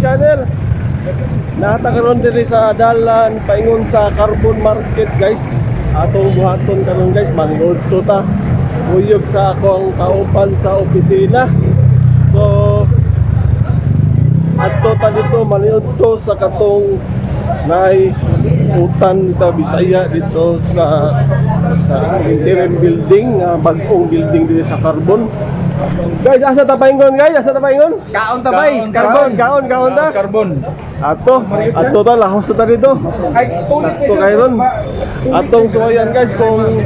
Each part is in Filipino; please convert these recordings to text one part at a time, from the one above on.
channel. Natakaroon diri sa dalan paingon sa Carbon Market guys. Atong buhaton karon guys, manudto ta. Uyog sa akong kauban sa opisina. So adto ta dito manudto sa katong naay utan dito Bisaya dito sa interim building, bagong building dito sa Carbon. Guys, asa ta paingon guys? Asa ta paingon? Kaon ta bay, Carbon. Kaon ta. Carbon. Ato ta lahos ta dito. Ato kayron. Atong suwayan guys kung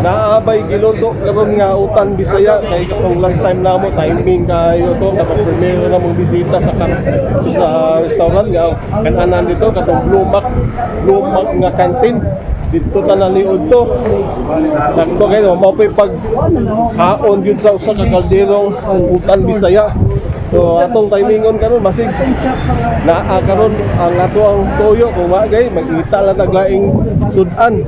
naabay giluto karon nga utan Bisaya kay katong last time namo timing kayo to kapag primero na mong bisita sa restaurant nga kananan dito katong Blue Mac nga canteen dito ta naliod to. Sakto kayo mao'y pag haon gyud sa usa ka kalderong utan Bisaya. So atong timingon karon basig naa karon ang ato ang toyo kung magay magita lang taglaing sudan.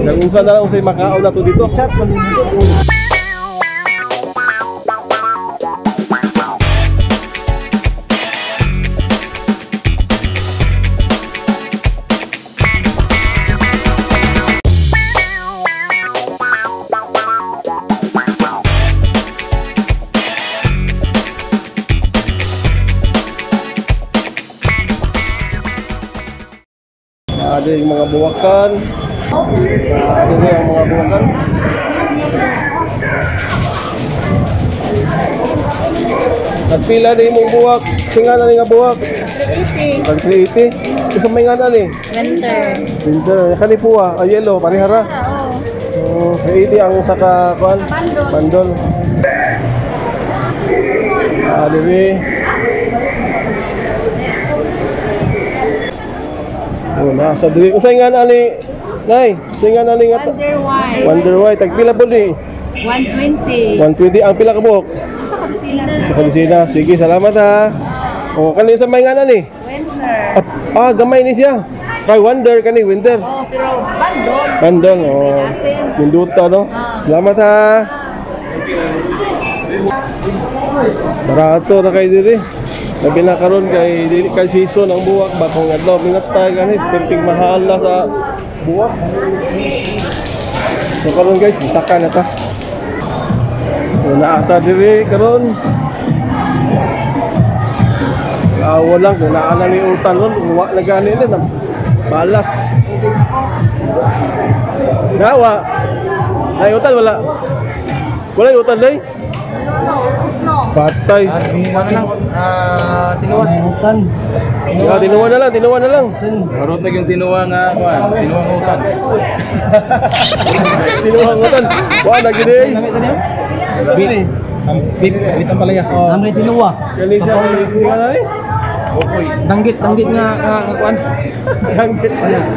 Kung unsa na lang say makaon nato dito. Ada yung mga buwakan. Ada yung mga buwakan. Nagpila na yung buwak. Singa na nga buwak. 380. Pag 380. Isang may nga na ni? Winter. Kanipuwa. Yellow. Parihara. Oo. 380 ang saka kuan. Bandol. Ada rin. Oh, nasa diri. Usa nga ani, nay? Singa na ni nga. Wonder White. Tagpila po ni? 120. 120 ang pila ka buhok. Sa kabisina. Sa kabisina. Sige, salamat ha. Oh, kani sa may nga na ni? Winter. Gamay ni siya. Kay Wonder kani, Winter. Oh, pero bandol. Bandol, oh. Pinduta no. Salamat ha. Barato na kay diri. Labi na karon kay dili kay season ang buwak ba kung adlaw minatay gani perting mahal na sa buwak. So karon guys, bisaka na ta. Una ata diri karon. Walang kung naana ni utan ron, uwa na gani na balas. Dawa. Ay utan wala. Wala utan day. No. Patay. Tinuwa. Tinuwa na lang. Marot na yung tinuwa nga, tinuwa nga utan. Tinuwa ng utan. Wala na gini. Bit ang palaya. Amre tinuwa. Kani siya nga na ni. Danggit nga kuan. Danggit.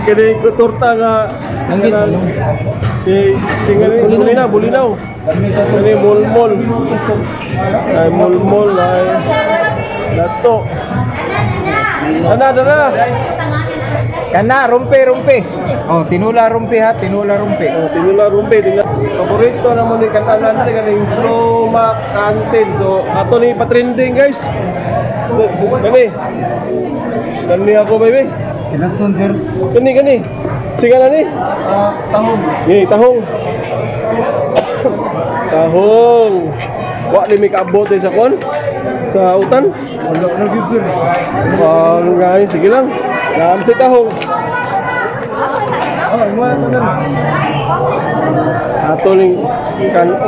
Kani ko torta nga Danggit. Tingnan ni bulinaw. Kani mulmol. Ay mulmol ay lato. Dara. Kana rumpe. Oh, tinula rumpe ha, tinula rumpe. Tinula rumpe tingnan. Paborito naman ni kananan ni kaning Blue Mac canteen. So ato ni pa-trending guys. Kani ako baby. Kinason sir. Kani. Sige na ni. Tahong. Ni tahong. Tahong. Wa ni mi kaabot sa kon. Sa utan. Wala na gid sir. Guys, sige lang. Naam si tahong. Wala na. Ato ning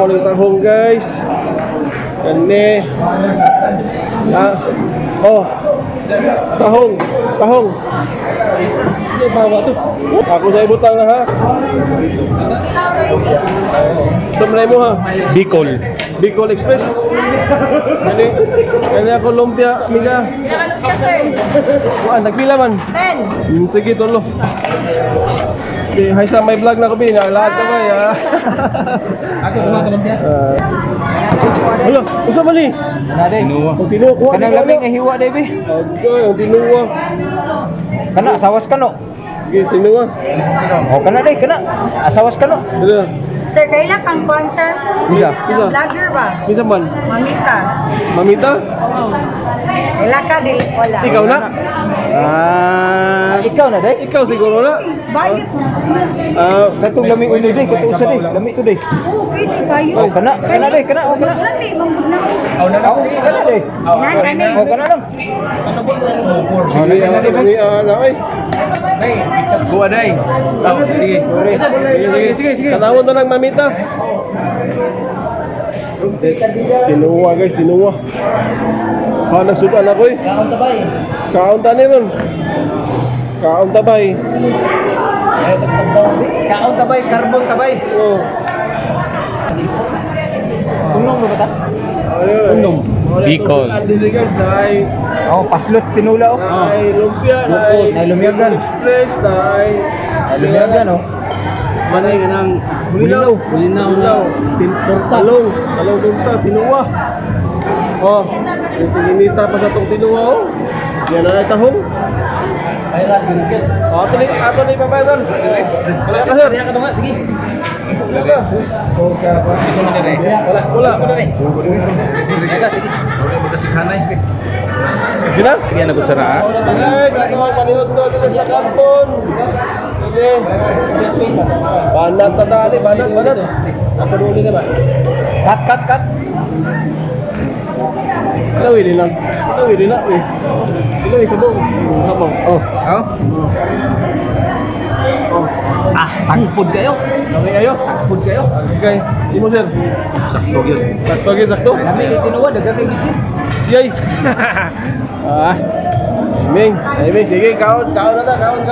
uling tahong guys. Kani. Tahong. Ini bawa tuh. Aku saya butang na ha. Samray mo ha. Bicol Express. Kani ako lumpia, amiga. Kuan nagpila man. 10. Sige tolo. Hay sa may vlog na ko bi, lahat ka ba ya. Ako duma sa lumpia. Hello, usa man ni? Tinuwa. Tinuwa ko. Kanang labing hiwa day bi. Okay, ang tinuwa. Kana asawas kano. Sige, tinuwa. Oh kana day kana. Asawas kano. Dala. Sir, kailan kang sponsor? Isa. Vlogger ba? Minsan man. Mamita. Mamita? Kailan ka, di wala. Ikaw na? Ikaw na, day? Ikaw siguro na. Bayot. Katong lami ulo, day. Katong usa, day. Lami to, day. Oo, pwede kayo. Oh, kana, day. Kana, oh, kana. Mas lang, di. Mambod na ako. Kana, day. Nan, Oh, kana lang. Sige, na ay. Buwa, day. Oh, sige. Sige. Tanawon na lang mamita. Tinuwa guys, tinuwa. Nagsudan ako eh. Kaon ta ni ron. Kaon tabay. Kaon tabay, karbon tabay. Oh. Tunong ba ta? Undong. Bicol. Dili guys, dai. Oh, paslot tinula, oh. Dai lumpia, Lupos, dai lumiagan. Express, dai. Lumiagan, oh. Manay ka ng bulinaw na talong tunta, tinuwa. Oh, tininita pa sa itong tinuwa, oh. Yan na ay tahong. Oh, ato ni pabayad. Wala ka sir. Ka tunga, sige. Oh, sa pa. Wala. Sige. Wala si kanay. Gina? Yan ako sara. Guys, ako manihod to dito sa kampon. Sige. Banat na tali, banat. Ako duli na ba? Cut. Lawin lang. Ilawin sa buong. Habang. Oh. Tangpod kayo. Okay kayo? Tangpod kayo. Okay. Di mo sir. Sakto. Kami kay tinuwa daga kay gitsin. Yay! Ming, sige, kaon na ta, kaon.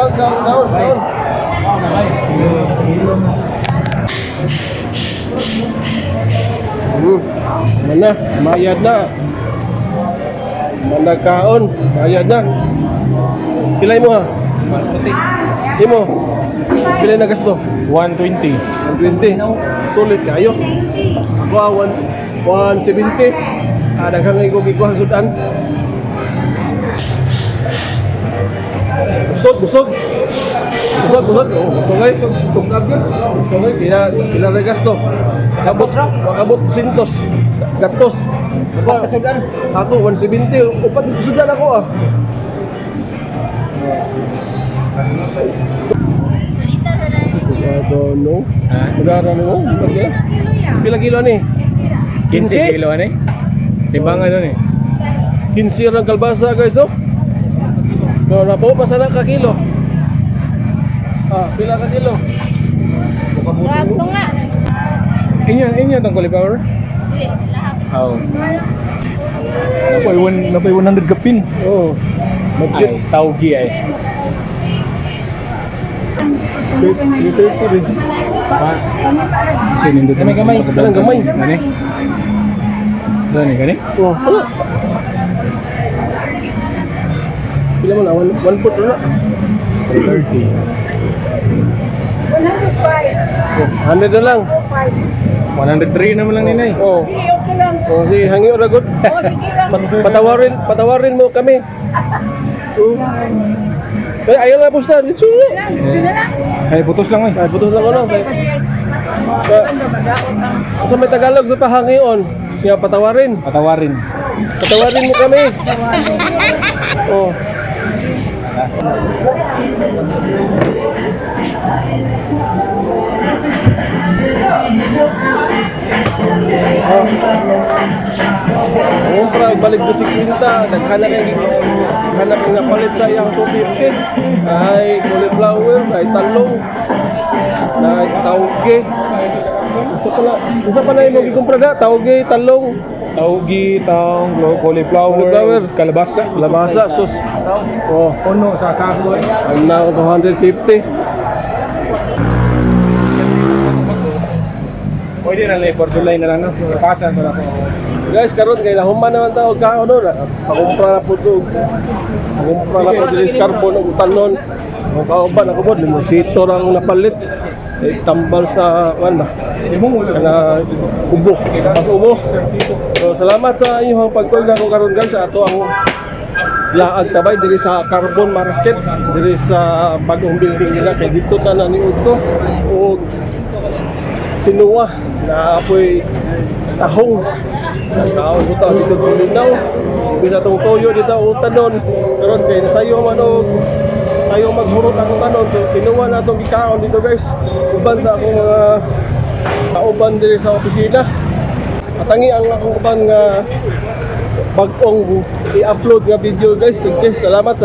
Mana, mayad na. Mana kaon, mayad na. Pilay mo ha? Di mo? Pilay na gasto? 120. 120. Sulit kayo. Ako 170. Daghang ay kong ikuha sudan. Busog ay. Tungkab yun. Busog ay. Kila na gasto. Abot 200. Gatos. Ako 170. Upat sudan ako ah. I don't know. Pagara mo? Pila kilo ni? 15 kilo ani. Timbangan ano ni? 15 ang kalbasa guys oh. So, napo pa sana ka kilo. Pila ka kilo? Gato nga. Inyo tong cauliflower? Dili, lahat. Oh. Napay 100 kapin. Oh. Ay, taugi ay. Dito rin. Sinindot Gamay. Anong gamay? Gani? Gani? Oh, wala. Pila mo na? 1 foot na. 30. 105. 100 na lang. 103 naman lang ninay. Oh. Okay lang. Oh, sige, hangi ora good. Patawarin mo kami. Ayaw na pusta. Dito na. Sino lang? Ay, putos lang eh. Ay, putos lang ano. Sa may Tagalog sa pahangion. Kaya patawarin. Patawarin. Patawarin mo kami. Oh. Para balik do 50, naghanap nga palit sa iyang 250. Ay cauliflower, ay talong, ay tauge. Isa pala yung gikumpra na, tauge, talong. Taugi, taong, cauliflower, kalabasa, sus. Oh, Puno sa kahoy. ang na 250. Pwede na lang, for July na lang, no? Kapasan ko na po. Guys, karon kay lahuman naman tao kaon no. Pakumpra na po to. Pakumpra na po dili carbon og tanon. O kauban ako bod limo sito ra ang napalit. Ay tambal sa ba? Kana ubo. Pas ubo. So salamat sa inyong pagtuig nako karon guys sa ato ang laag tabay diri sa Carbon Market, diri sa bagong building nila kay dito ta na ni udto. Og tinuwa na apoy tahong. Kaon ko ta dito Bulinaw. Bisa tong toyo dito utan nun. Karon kay nasayo man og tayo maghurot ang tanon, so tinuwa na itong gikaon dito guys. Uban sa akong mga kauban dito sa opisina. At tangi ang akong uban nga bagong i-upload nga video guys. Sige, salamat.